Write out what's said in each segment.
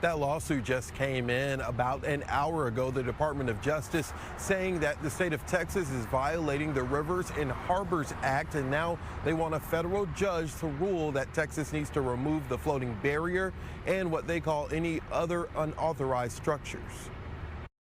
That lawsuit just came in about an hour ago. The Department of Justice saying that the state of Texas is violating the Rivers and Harbors Act, and now they want a federal judge to rule that Texas needs to remove the floating barrier and what they call any other unauthorized structures.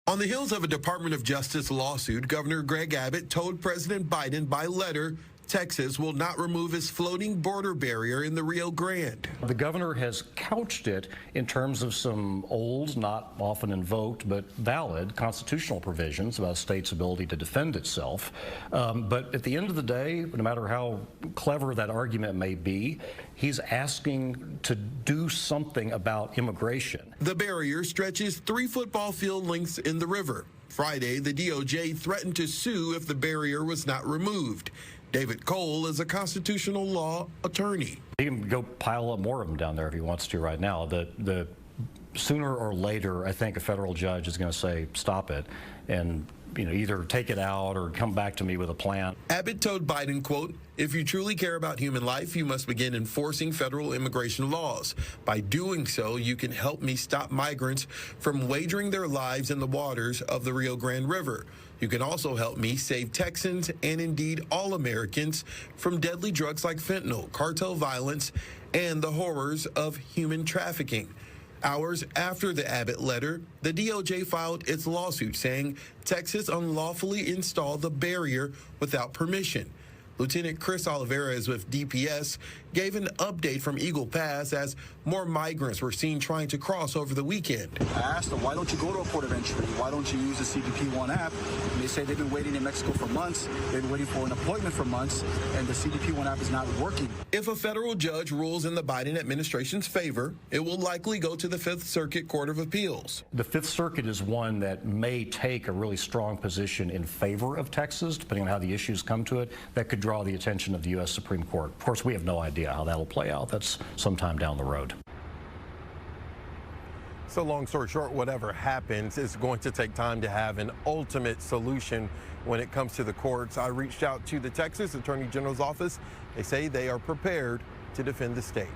On the heels of a Department of Justice lawsuit, Governor Greg Abbott told President Biden by letter Texas will not remove its floating border barrier in the Rio Grande. The governor has couched it in terms of some old, not often invoked, but valid constitutional provisions about a state's ability to defend itself. But at the end of the day, no matter how clever that argument may be, he's asking to do something about immigration. The barrier stretches 3 football field lengths in the river. Friday, the DOJ threatened to sue if the barrier was not removed. David Cole is a constitutional law attorney. He can go pile up more of them down there if he wants to right now. The sooner or later, I think a federal judge is going to say, stop it, and either take it out or come back to me with a plan. Abbott told Biden, quote, if you truly care about human life, you must begin enforcing federal immigration laws. By doing so, you can help me stop migrants from wagering their lives in the waters of the Rio Grande River. You can also help me save Texans and indeed all Americans from deadly drugs like fentanyl, cartel violence, and the horrors of human trafficking. Hours after the Abbott letter, the DOJ filed its lawsuit saying Texas unlawfully installed the barrier without permission. Lieutenant Chris Oliveras with DPS gave an update from Eagle Pass as more migrants were seen trying to cross over the weekend. I asked them, why don't you go to a port of entry? Why don't you use the CBP One app? And they say they've been waiting in Mexico for months. They've been waiting for an appointment for months, and the CBP One app is not working. If a federal judge rules in the Biden administration's favor, it will likely go to the Fifth Circuit Court of Appeals. The Fifth Circuit is one that may take a really strong position in favor of Texas, depending on how the issues come to it. That could draw the attention of the U.S. Supreme Court. Of course, we have no idea how that'll play out. That's sometime down the road. So long story short, whatever happens, it's going to take time to have an ultimate solution when it comes to the courts. I reached out to the Texas Attorney General's office. They say they are prepared to defend the state.